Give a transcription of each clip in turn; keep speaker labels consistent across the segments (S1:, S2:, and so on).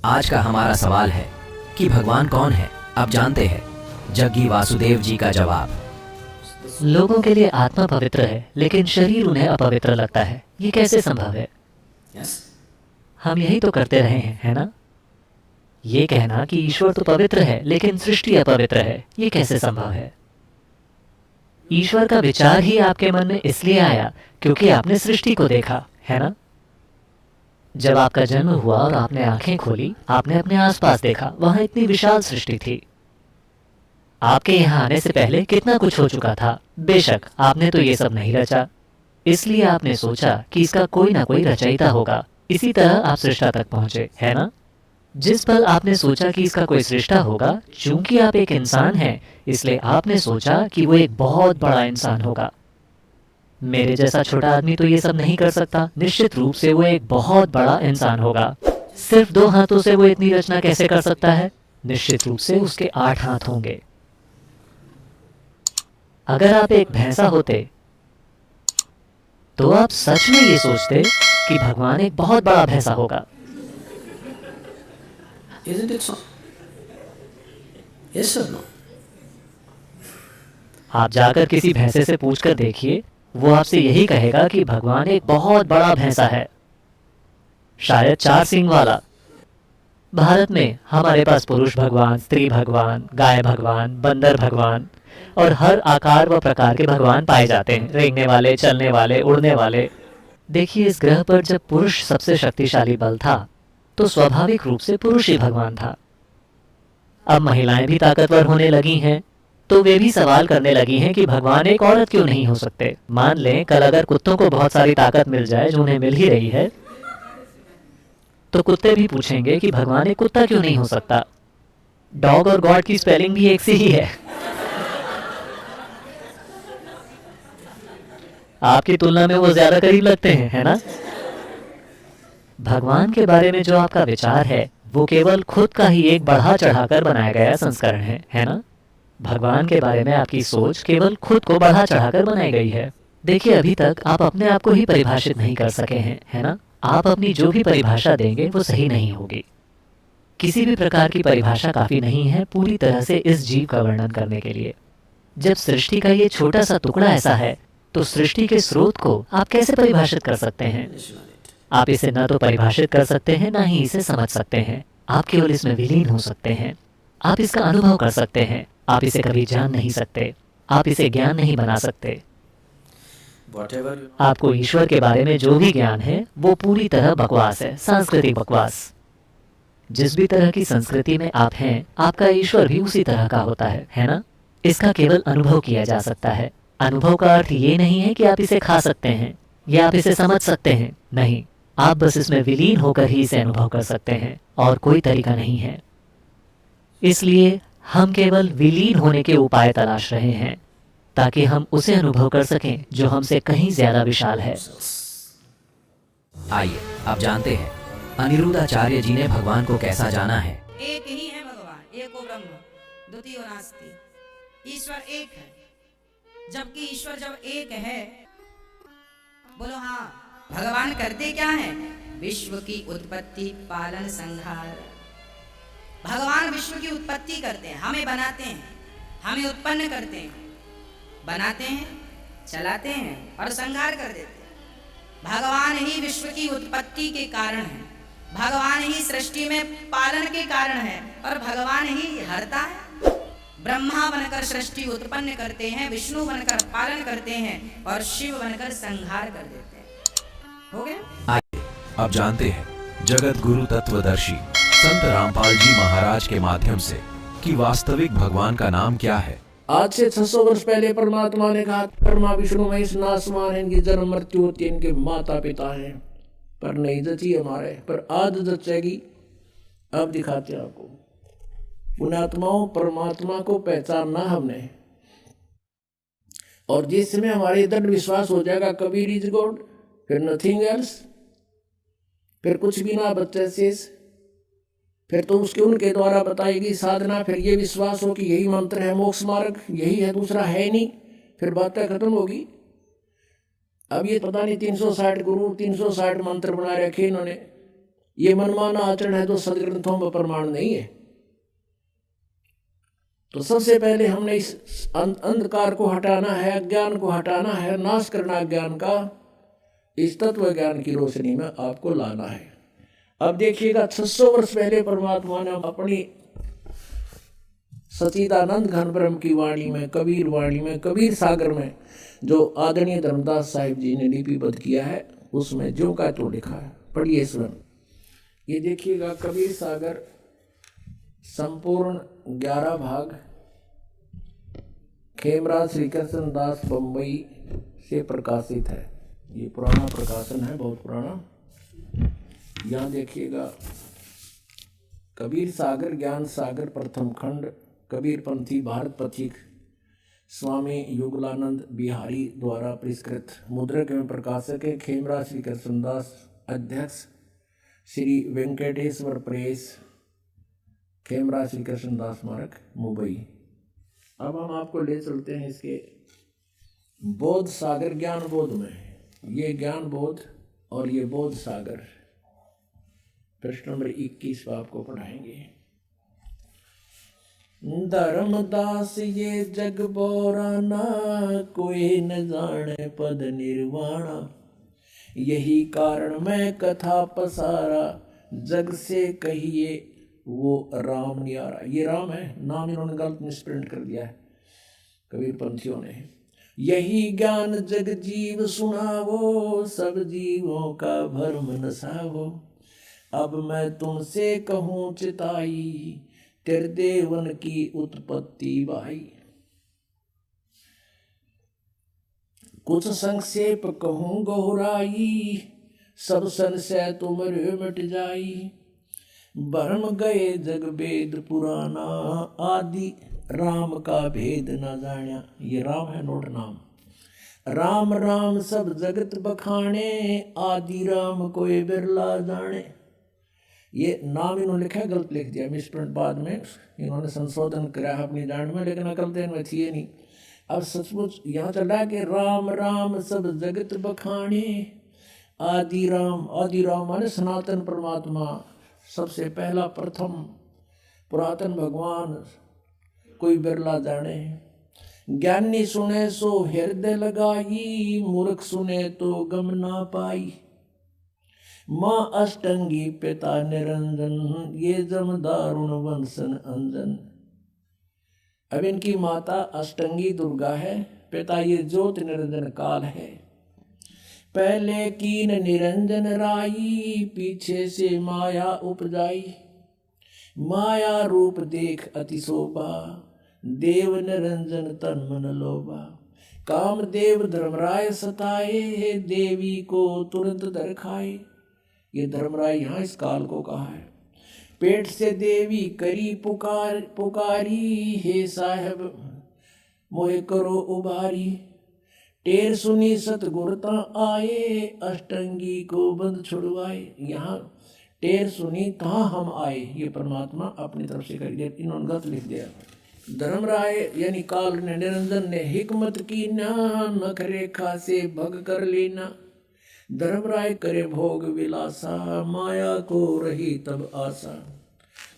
S1: आज का हमारा सवाल है कि भगवान कौन है। अब जानते हैं जग्गी वासुदेव जी का जवाब।
S2: लोगों के लिए आत्मा पवित्र है लेकिन शरीर उन्हें अपवित्र लगता है। ये कैसे संभव है? हम यही तो करते रहे हैं, है ना? ये कहना कि ईश्वर तो पवित्र है लेकिन सृष्टि अपवित्र है, ये कैसे संभव है? ईश्वर का विचार ही आपके मन में इसलिए आया क्योंकि आपने सृष्टि को देखा, है ना? जब आपका जन्म हुआ और आपने आंखें खोली, आपने अपने आसपास देखा, वहां इतनी विशाल सृष्टि थी। आपके यहाँ आने से पहले कितना कुछ हो चुका था। बेशक आपने तो ये सब नहीं रचा, इसलिए आपने सोचा कि इसका कोई ना कोई रचयिता होगा। इसी तरह आप सृष्टा तक पहुंचे, है ना? जिस पल आपने सोचा कि इसका कोई सृष्टा होगा, चूंकि आप एक इंसान हैं, इसलिए आपने सोचा कि वो एक बहुत बड़ा इंसान होगा। मेरे जैसा छोटा आदमी तो ये सब नहीं कर सकता। निश्चित रूप से वो एक बहुत बड़ा इंसान होगा। सिर्फ 2 हाथों से वो इतनी रचना कैसे कर सकता है? निश्चित रूप से उसके 8 हाथ होंगे। अगर आप एक भैंसा होते तो आप सच में ये सोचते कि भगवान एक बहुत बड़ा भैंसा होगा।
S1: Isn't it so? Yes or no?
S2: आप जाकर किसी भैंसे से पूछकर देखिए, वो आपसे यही कहेगा कि भगवान एक बहुत बड़ा भैंसा है, शायद 4 सींग वाला। भारत में हमारे पास पुरुष भगवान, स्त्री भगवान, गाय भगवान, बंदर भगवान और हर आकार व प्रकार के भगवान पाए जाते हैं। रेंगने वाले, चलने वाले, उड़ने वाले। देखिए, इस ग्रह पर जब पुरुष सबसे शक्तिशाली बल था तो स्वाभाविक रूप से पुरुष ही भगवान था। अब महिलाएं भी ताकतवर होने लगी हैं तो वे भी सवाल करने लगी हैं कि भगवान एक औरत क्यों नहीं हो सकते। मान लें कल अगर कुत्तों को बहुत सारी ताकत मिल जाए, जो उन्हें मिल ही रही है, तो कुत्ते भी पूछेंगे कि भगवान एक कुत्ता क्यों नहीं हो सकता। डॉग और गॉड की स्पेलिंग भी एक सी ही है। आपकी तुलना में वो ज्यादा करीब लगते हैं, है ना? भगवान के बारे में जो आपका विचार है वो केवल खुद का ही एक बढ़ा चढ़ाकर बनाया गया संस्करण है ना? भगवान के बारे में आपकी सोच केवल खुद को बढ़ा चढ़ाकर बनाई गई है। देखिए, अभी तक आप अपने आप को ही परिभाषित नहीं कर सके हैं, है ना? आप अपनी जो भी परिभाषा देंगे वो सही नहीं होगी। किसी भी प्रकार की परिभाषा काफी नहीं है पूरी तरह से इस जीव का वर्णन करने के लिए। जब सृष्टि का ये छोटा सा टुकड़ा ऐसा है तो सृष्टि के स्रोत को आप कैसे परिभाषित कर सकते हैं? आप इसे न तो परिभाषित कर सकते हैं, ना ही इसे समझ सकते हैं। आप केवल इसमें विलीन हो सकते हैं। आप इसका अनुभव कर सकते हैं। आप इसे कभी जान नहीं सकते। आप इसे ज्ञान नहीं बना सकते। आपको ईश्वर के बारे में जो भी ज्ञान है वो पूरी तरह बकवास है, सांस्कृतिक बकवास। जिस भी तरह की संस्कृति में आप हैं, आपका ईश्वर भी उसी तरह का होता है ना? इसका केवल अनुभव किया जा सकता है। अनुभव का अर्थ ये नहीं है कि आप इसे खा सकते हैं या आप इसे समझ सकते हैं। नहीं, आप बस इसमें विलीन होकर ही इसे अनुभव कर सकते हैं और कोई तरीका नहीं है। इसलिए हम केवल विलीन होने के उपाय तलाश रहे हैं ताकि हम उसे अनुभव कर सकें जो हमसे कहीं ज्यादा विशाल है।
S1: आइए अब जानते हैं अनिरुद्धाचार्य जी ने भगवान को कैसा जाना है।
S3: एक ही है भगवान, एको ब्रह्म द्वितीयो नास्ति। ईश्वर एक है। जबकि ईश्वर जब एक है, बोलो हाँ, भगवान करते क्या है? विश्व की उत्पत्ति, पालन, संहार। भगवान विश्व की उत्पत्ति करते हैं, हमें बनाते हैं, हमें उत्पन्न करते हैं, बनाते हैं, चलाते हैं और संहार कर देते हैं। भगवान ही विश्व की उत्पत्ति के कारण है। भगवान ही सृष्टि में पालन के कारण है और भगवान ही हरता है। ब्रह्मा बनकर सृष्टि उत्पन्न करते हैं, विष्णु बनकर पालन करते हैं और शिव बनकर संहार कर देते हैं। हो गया?
S4: आइए अब जानते हैं जगत गुरु तत्वदर्शी संत रामपाल जी महाराज के माध्यम से कि वास्तविक भगवान का नाम क्या है।
S5: आज से 600 वर्ष पहले परमात्मा ने कहा, ब्रह्मा विष्णु महेश नासमान, इनकी जन्म मृत्यु होती है, इनके माता पिता हैं, पर नहीं जची हमारे, पर आज जचेगी। अब दिखाते हैं आपको। पुण्यात्माओं, परमात्मा को पहचानना हमने, और जिस समय हमारे दृढ़ विश्वास हो जाएगा कबीर इज गॉड, फिर नथिंग एल्स, फिर कुछ भी ना बच्चे शेष, फिर तो उसके उनके द्वारा बताएगी साधना। फिर ये विश्वास हो कि यही मंत्र है मोक्ष मार्ग, यही है, दूसरा है नहीं, फिर बातें खत्म होगी। अब ये पता नहीं 360 गुरु 360 मंत्र बना रखे इन्होंने, ये मनमाना आचरण है तो सदग्रंथों में प्रमाण नहीं है। तो सबसे पहले हमने इस अंधकार को हटाना है, अज्ञान को हटाना है, नाश करना अज्ञान का, इस तत्व ज्ञान की रोशनी में आपको लाना है। अब देखिएगा 600 वर्ष पहले परमात्मा ने अपनी सच्चिदानंद घन ब्रह्म की वाणी में, कबीर वाणी में, कबीर सागर में जो आदरणीय धर्मदास साहिब जी ने लिपिबद्ध किया है, उसमें जो का तो लिखा है, पढ़िए स्वयं। ये देखिएगा कबीर सागर संपूर्ण 11 भाग, खेमराज श्री कृष्ण दास बम्बई से प्रकाशित है। ये पुराना प्रकाशन है, बहुत पुराना। यहाँ देखिएगा कबीर सागर ज्ञान सागर प्रथम खंड, कबीर पंथी भारत पथिक, स्वामी युगलानंद बिहारी द्वारा परिष्कृत, मुद्रक एवं प्रकाशक है खेमराज श्री कृष्णदास, अध्यक्ष श्री वेंकटेश्वर प्रेस, खेमराज श्री कृष्णदास स्मारक, मुंबई। अब हम आपको ले चलते हैं इसके बोध सागर ज्ञान बोध में। ये ज्ञान बोध और ये बोध सागर, प्रश्न नंबर 21 आपको पढ़ाएंगे। धर्मदास ये जग बोराना, कोई न जाने पद निर्वाणा, यही कारण मैं कथा पसारा, जग से कहिए वो राम न्यारा। ये राम है, नाम इन्होंने गलत मिसप्रिंट कर दिया है कबीर पंथियों ने। यही ज्ञान जग जीव सुनावो, सब जीवों का भरम नसावो, अब मैं तुमसे कहूँ चिताई, तेरे देवन की उत्पत्ति भाई। कुछ संक्षेप कहूँ गहराई, सब संशय तुमरे मिट जाई, भरम गए जग वेद पुराना, आदि राम का भेद न जाना। ये राम है, नोट नाम। राम राम सब जगत बखाने, आदि राम कोई बिरला जाने। ये नाम इन्होंने लिखा है, गलत लिख दिया, मिसप्रिंट बाद में इन्होंने संशोधन करा अपनी जान में, लेकिन अकल देन में थी ये नहीं। अब सचमुच यहाँ चला कि राम राम सब जगत बखाने, आदि राम माने सनातन परमात्मा, सबसे पहला प्रथम पुरातन भगवान, कोई बिरला जाने। ज्ञानी सुने सो हृदय लगाई, मूर्ख सुने तो गम ना पाई, माँ अष्टंगी पिता निरंजन, ये जम दारुण वंशन अंजन। अब इनकी माता अष्टंगी दुर्गा है, पिता ये ज्योत निरंजन काल है। पहले कीन निरंजन राई, पीछे से माया उपजाई, माया रूप देख अति शोभा, देव निरंजन तन मन लोभा। काम देव धर्मराय सताए, देवी को तुरंत दर खाए। ये धर्मराय यहाँ इस काल को कहा है। पेट से देवी करी पुकारी, हे साहब मोहे करो उबारी। टेर सुनी सतगुरता आए, अष्टंगी को बंद छुड़वाए। यहाँ टेर सुनी कहाँ हम आए, ये परमात्मा अपनी तरफ से कर दिया, इन्होंने गलत लिख दिया। धर्मराय यानी काल ने निरंजन ने हिकमत की ना, नख रेखा से भग कर लेना। धर्मराय करे भोग विलासा, माया को रही तब आशा।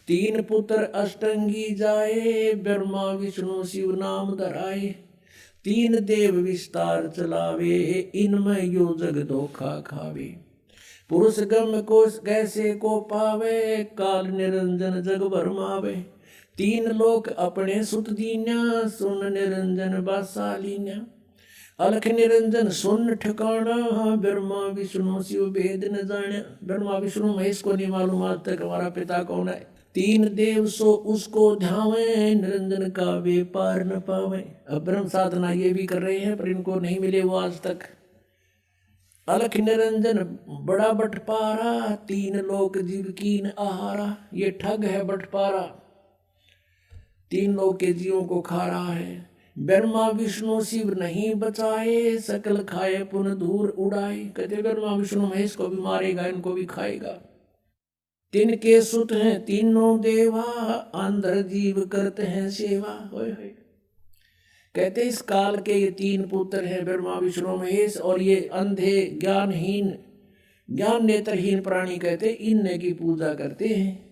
S5: 3 पुत्र अष्टंगी जाए, ब्रह्मा विष्णु शिव नाम धराए। 3 देव विस्तार चलावे, इनमें यो जग धोखा खावे। पुरुष गम को कैसे को पावे, काल निरंजन जग भरमावे। 3 लोक अपने सुत दीन्या, सुन निरंजन बासालीन्या। अलख निरंजन सुन ठिकाना, ब्रह्मा विष्णु शिव भेद न जाने। ब्रह्मा विष्णु महेश को नहीं मालूम आज तक हमारा पिता कौन है। 3 देव सो उसको ध्यावे, निरंजन का व्यापार न पावे। अब ब्रह्म साधना ये भी कर रहे हैं पर इनको नहीं मिले वो आज तक। अलख निरंजन बड़ा बटपारा, 3 लोक जीव कीन आहारा। ये ठग है बटपारा, 3 लोक के जीवों को खा रहा है। ब्रह्मा विष्णु शिव नहीं बचाए, सकल खाए पुन दूर उड़ाए। कहते ब्रह्मा विष्णु महेश को भी मारेगा, इनको भी खाएगा। 3 के सुत हैं 3 देवा, अंधर जीव करते हैं सेवा। होय होय। कहते इस काल के ये 3 पुत्र हैं, ब्रह्मा विष्णु महेश, और ये अंधे ज्ञानहीन ज्ञान नेत्रहीन प्राणी कहते इनने की पूजा करते हैं।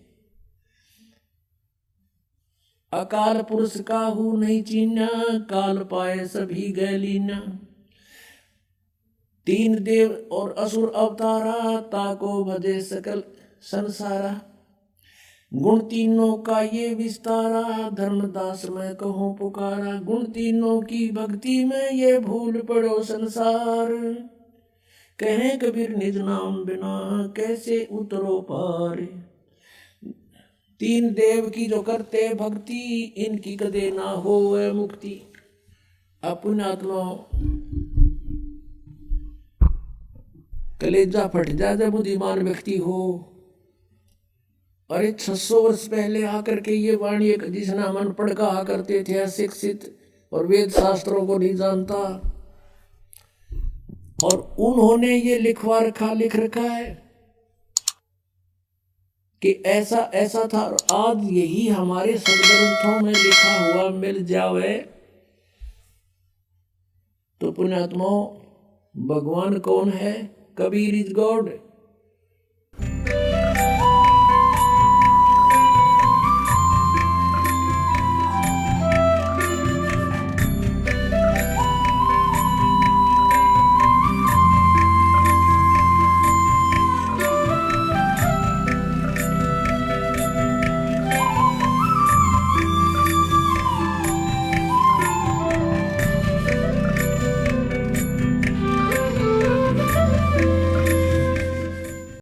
S5: अकाल पुरुष काहू नहीं चीन्या, काल पाए सभी गैलीना। तीन देव और असुर अवतारा, ताको भजे सकल संसारा। गुण तीनों का ये विस्तारा, धर्मदास मैं कहूँ पुकारा। गुण तीनों की भक्ति में ये भूल पड़ो संसार। कहें कबीर निज नाम बिना, कैसे उतरो पार। तीन देव की जो करते भक्ति, इनकी कदे ना हो मुक्ति। अपने आत्मा कलेजा फट जाए जब बुद्धिमान व्यक्ति हो। अरे 600 वर्ष पहले आकर के ये वाणी एक जिसने हम पढ़ कहा करते थे अशिक्षित और वेद शास्त्रों को नहीं जानता, और उन्होंने ये लिख रखा है कि ऐसा ऐसा था। और आज यही हमारे सदग्रंथों में लिखा हुआ मिल जावे तो पुण्यात्माओं, भगवान कौन है? Kabir is God.